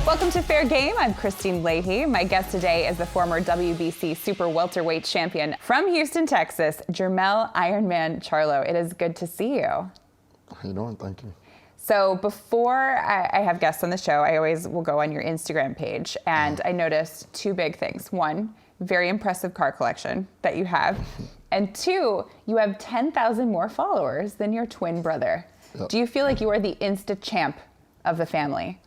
Welcome to Fair Game. I'm Kristine Leahy. My guest today is the former WBC Super Welterweight champion from Houston, Texas, Jermell Ironman Charlo. It is good to see you. How you doing? Thank you. So before I have guests on the show, I always will go on your Instagram page, and I noticed two big things. One, very impressive car collection that you have. And two, you have 10,000 more followers than your twin brother. Yep. Do you feel like you are the Insta champ of the family?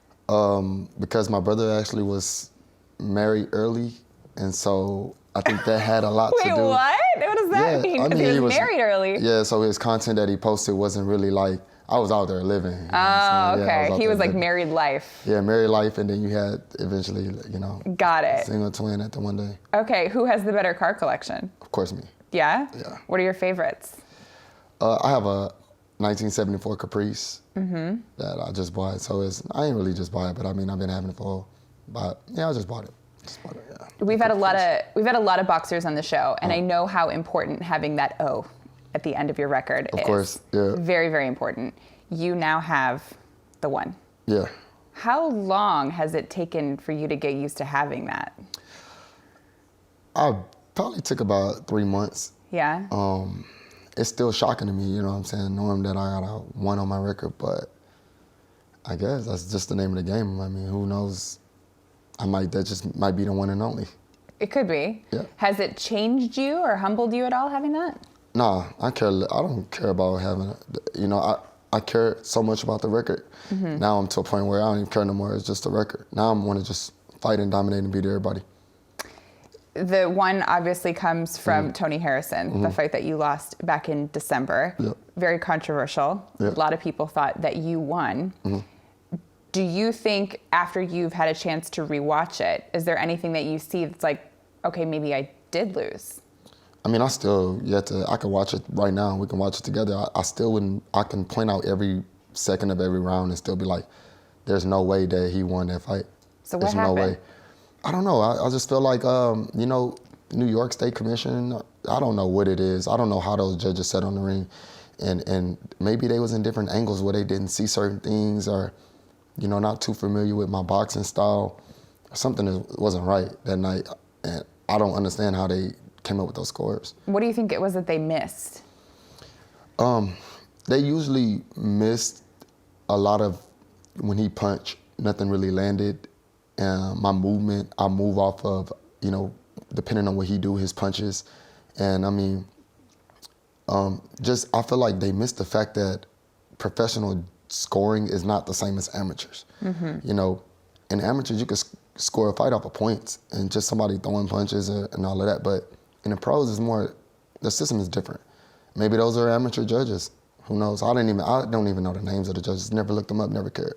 Because my brother actually was married early, and so I think that had a lot to do. Wait, what? What does that mean? I mean, he was married early. Yeah, so his content that he posted wasn't really like, I was out there living. You know oh, okay. Yeah, he was like married life. Yeah, married life, and then you had eventually, you know. Got it. Single twin at the one day. Okay, who has the better car collection? Of course me. Yeah? Yeah. What are your favorites? I have a 1974 Caprice that I just bought. So I ain't really just buy it, but I mean, I've been having it for, but yeah, I just bought it. Yeah. We've had a lot of boxers on the show, and I know how important having that O at the end of your record is. Of course, yeah. Very, very important. You now have the one. Yeah. How long has it taken for you to get used to having that? I probably took about 3 months. Yeah. It's still shocking to me, you know what I'm saying, knowing that I got a one on my record, but I guess that's just the name of the game. I mean, who knows? That just might be the one and only. It could be. Yeah. Has it changed you or humbled you at all having that? Nah, I don't care about having it. You know, I care so much about the record. Now I'm to a point where I don't even care no more. It's just a record. Now I want to just fight and dominate and beat everybody. The one obviously comes from Tony Harrison, the fight that you lost back in December. Yep. Very controversial. Yep. A lot of people thought that you won. Do you think after you've had a chance to rewatch it, is there anything that you see that's like, okay, maybe I did lose? I mean, I could watch it right now. We can watch it together. I can point out every second of every round and still be like, there's no way that he won that fight. So what happened? No way. I don't know. I just feel like, you know, New York State Commission, I don't know what it is. I don't know how those judges sat on the ring. And maybe they was in different angles where they didn't see certain things or, you know, not too familiar with my boxing style. Something wasn't right that night. And I don't understand how they came up with those scores. What do you think it was that they missed? They usually missed a lot of, when he punched, nothing really landed. My movement, I move off of, you know, depending on what he do, his punches. And I mean, I feel like they missed the fact that professional scoring is not the same as amateurs. You know, in amateurs, you could score a fight off of points and just somebody throwing punches and all of that. But in the pros, the system is different. Maybe those are amateur judges. Who knows? I don't even know the names of the judges. Never looked them up, never cared.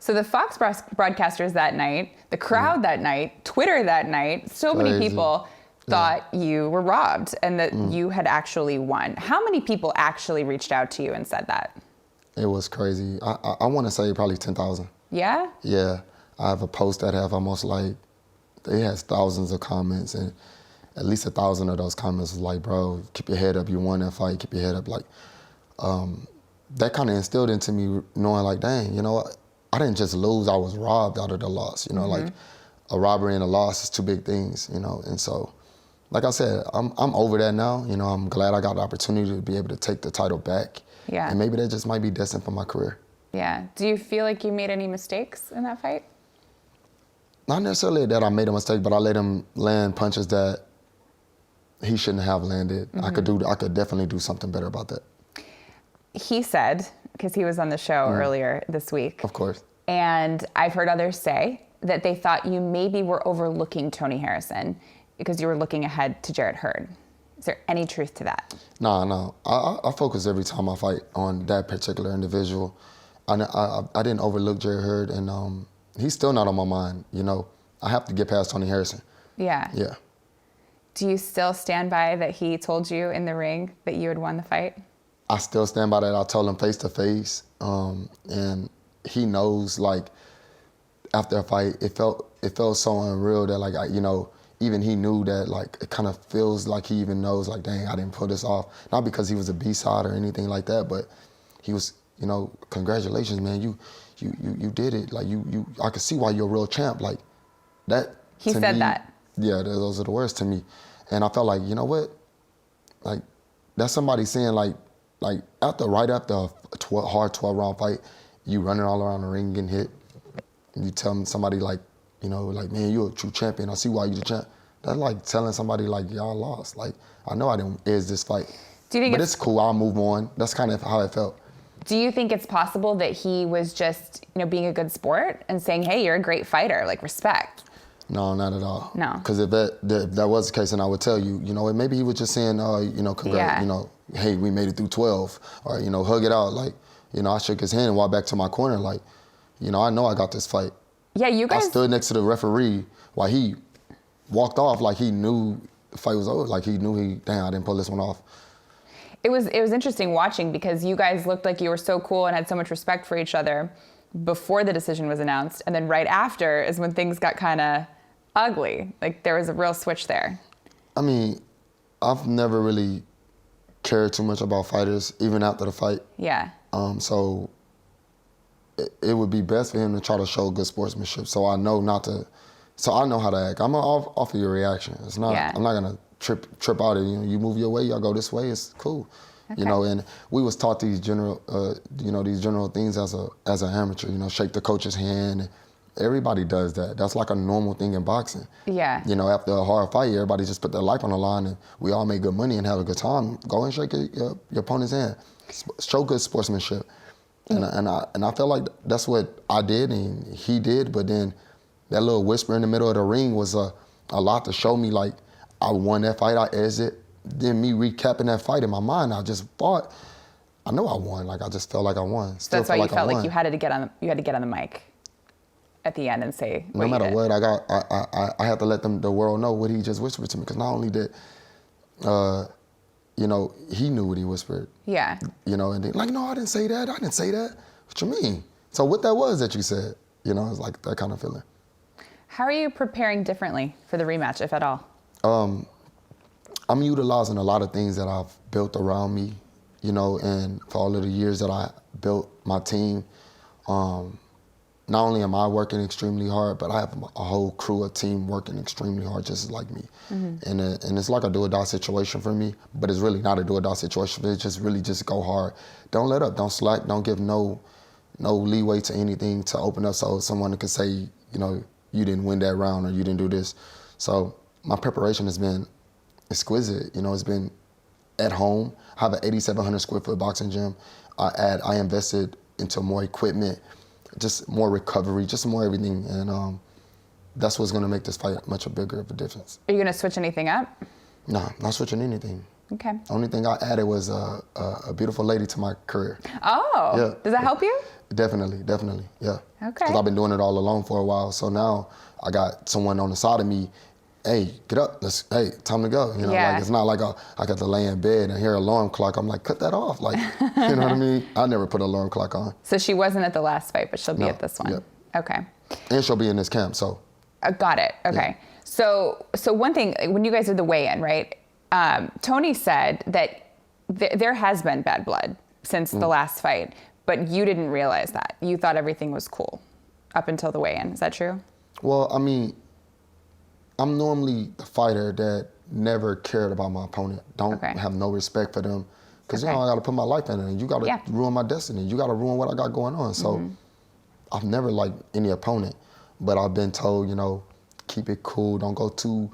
So the Fox broadcasters that night, the crowd that night, Twitter that night, so many people thought you were robbed and that you had actually won. How many people actually reached out to you and said that? It was crazy. I want to say probably 10,000. Yeah? Yeah. I have a post that have almost like, it has thousands of comments, and at least 1,000 of those comments was like, bro, keep your head up. You won that fight. Keep your head up. Like, that kind of instilled into me knowing like, dang, you know what? I didn't just lose, I was robbed out of the loss. You know, like a robbery and a loss is two big things, you know. And so, like I said, I'm over that now. You know, I'm glad I got the opportunity to be able to take the title back. Yeah. And maybe that just might be destined for my career. Yeah. Do you feel like you made any mistakes in that fight? Not necessarily that I made a mistake, but I let him land punches that he shouldn't have landed. I could definitely do something better about that. He said, because he was on the show earlier this week. Of course. And I've heard others say that they thought you maybe were overlooking Tony Harrison because you were looking ahead to Jarrett Hurd. Is there any truth to that? No. I focus every time I fight on that particular individual. I didn't overlook Jarrett Hurd, and he's still not on my mind. You know, I have to get past Tony Harrison. Yeah. Yeah. Do you still stand by that he told you in the ring that you had won the fight? I still stand by that. I told him face to face, and he knows. Like after a fight, it felt so unreal that like you know, even he knew that like it kind of feels like he even knows like, dang, I didn't pull this off. Not because he was a B-side or anything like that, but he was you know, congratulations, man. You did it. Like I could see why you're a real champ. Like that. He said that. Yeah, those are the words to me. And I felt like, you know what? Like that's somebody saying right after a hard 12-round fight, you running all around the ring getting hit. And you tell somebody like, you know, like, man, you're a true champion. I see why you're the champ. That's like telling somebody like, y'all lost. Like, I know I didn't edge this fight. Do you think but it's cool, I'll move on. That's kind of how it felt. Do you think it's possible that he was just, you know, being a good sport and saying, hey, you're a great fighter, like respect? No, not at all. No. Because if that was the case, then I would tell you, you know, maybe he was just saying, you know, congrats, you know, hey, we made it through 12, or, you know, hug it out. Like, you know, I shook his hand and walked back to my corner, like, you know, I know I got this fight. Yeah, you guys. I stood next to the referee while he walked off, like he knew the fight was over, like he knew damn, I didn't pull this one off. It was interesting watching because you guys looked like you were so cool and had so much respect for each other before the decision was announced, and then right after is when things got kind of ugly. Like there was a real switch there. I mean, I've never really cared too much about fighters, even after the fight. Yeah. So it would be best for him to try to show good sportsmanship. So I know how to act. I'm gonna offer your reaction. It's not. Yeah. I'm not gonna trip out. You move your way. Y'all go this way. It's cool. Okay. You know, and we was taught these general, these general things as an amateur. You know, shake the coach's hand. Everybody does that. That's like a normal thing in boxing. Yeah. You know, after a hard fight, everybody just put their life on the line, and we all make good money and have a good time. Go and shake your opponent's hand. Show good sportsmanship. And I felt like that's what I did and he did, but then that little whisper in the middle of the ring was a lot to show me, like, I won that fight, I edged it. Then me recapping that fight in my mind, I just thought, I know I won. Like, I just felt like I won. So that's why you felt like you had to get on the mic at the end and say what no matter what, I had to let the world know what he just whispered to me, because not only did, you know, he knew what he whispered. Yeah. You know, and then, like, no, I didn't say that. I didn't say that. What you mean? So what that was that you said, you know, it's like that kind of feeling. How are you preparing differently for the rematch, if at all? I'm utilizing a lot of things that I've built around me, you know, and for all of the years that I built my team, not only am I working extremely hard, but I have a whole crew, a team working extremely hard, just like me. Mm-hmm. And it's like a do-or-die situation for me, but it's really not a do-or-die situation. It's just really just go hard. Don't let up, don't slack, don't give no leeway to anything to open up so someone can say, you know, you didn't win that round or you didn't do this. So my preparation has been exquisite. You know, it's been at home. I have an 8,700 square foot boxing gym. I invested into more equipment, just more recovery, just more everything, and that's what's gonna make this fight much bigger of a difference. Are you gonna switch anything up? No, not switching anything. Okay. The only thing I added was a beautiful lady to my career. Oh, yeah. Does that help you? Definitely, yeah. Okay. Because I've been doing it all alone for a while, so now I got someone on the side of me. Hey, get up, hey, time to go. You know, like it's not like I got to lay in bed and hear an alarm clock. I'm like, cut that off. Like, you know what I mean? I never put an alarm clock on. So she wasn't at the last fight, but she'll be at this one. Yep. Okay. And she'll be in this camp, so. Got it, okay. Yeah. So one thing, when you guys did the weigh-in, right? Tony said that there has been bad blood since the last fight, but you didn't realize that. You thought everything was cool up until the weigh-in. Is that true? Well, I mean, I'm normally the fighter that never cared about my opponent. Don't have no respect for them. Because, you know, I got to put my life in it. And you got to ruin my destiny. You got to ruin what I got going on. So I've never liked any opponent. But I've been told, you know, keep it cool. Don't go too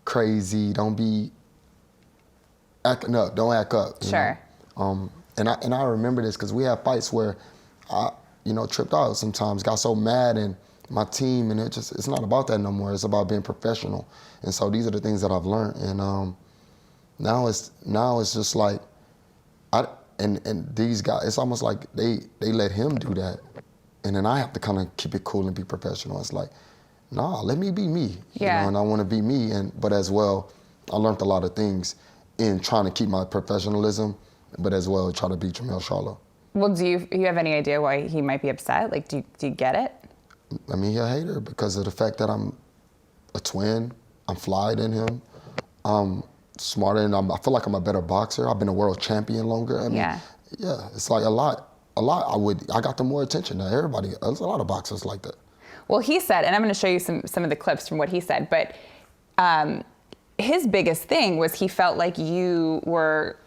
crazy. Don't be acting up. Don't act up. Sure. And I remember this because we have fights where I, you know, tripped out sometimes, got so mad, and my team, and it's not about that no more. It's about being professional. And so these are the things that I've learned. And now it's just like, and these guys, it's almost like they let him do that. And then I have to kind of keep it cool and be professional. It's like, nah, let me be me. Yeah. You know, and I want to be me. But as well, I learned a lot of things in trying to keep my professionalism, but as well try to beat Jermell Charlo. Well, do you have any idea why he might be upset? Like, do you get it? I mean, he's a hater because of the fact that I'm a twin. I'm flyer than him. I'm smarter than him. I feel like I'm a better boxer. I've been a world champion longer. I mean, yeah, it's like a lot. a lot, I got the more attention than everybody. There's a lot of boxers like that. Well, he said, and I'm going to show you some of the clips from what he said, but his biggest thing was he felt like you were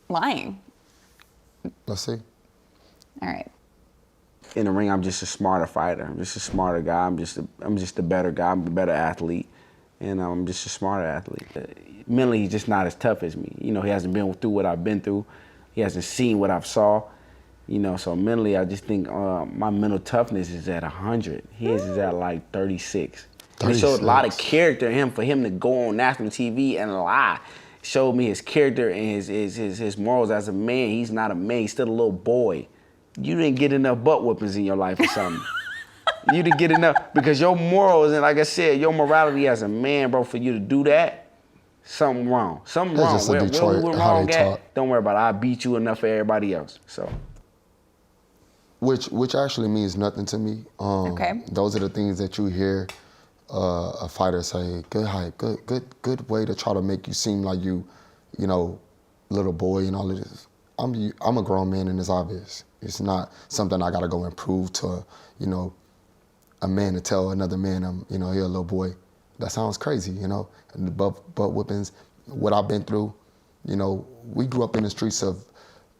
lying. Let's see. All right. In the ring, I'm just a smarter fighter. I'm just a smarter guy. I'm just a better guy. I'm a better athlete, and I'm just a smarter athlete. Mentally, he's just not as tough as me. You know, he hasn't been through what I've been through. He hasn't seen what I've saw. You know, so mentally, I just think my mental toughness is at 100. His is at like 36. It showed a lot of character in him for him to go on national TV and lie. It showed me his character and his morals as a man. He's not a man. He's still a little boy. You didn't get enough butt whoopings in your life or something. You didn't get enough because your morals and, like I said, your morality as a man, bro, for you to do that, something wrong. Something wrong. Just in Detroit, where we went how wrong they at, talk. don't worry about it. I beat you enough for everybody else. So. Which actually means nothing to me. Okay. Those are the things that you hear a fighter say. Good height, good way to try to make you seem like you know, little boy and all of this. I'm a grown man and it's obvious. It's not something I gotta go and prove to, you know, a man to tell another man, you know, you're a little boy. That sounds crazy, you know. And the butt whippings, what I've been through, you know, we grew up in the streets of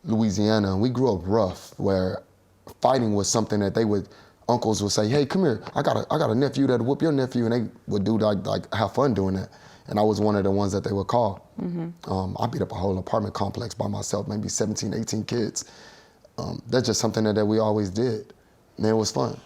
Louisiana and we grew up rough where fighting was something that uncles would say, hey, come here, I got a nephew that'll whoop your nephew, and they would do like have fun doing that. And I was one of the ones that they would call. Mm-hmm. I beat up a whole apartment complex by myself, maybe 17, 18 kids. That's just something that we always did, and it was fun.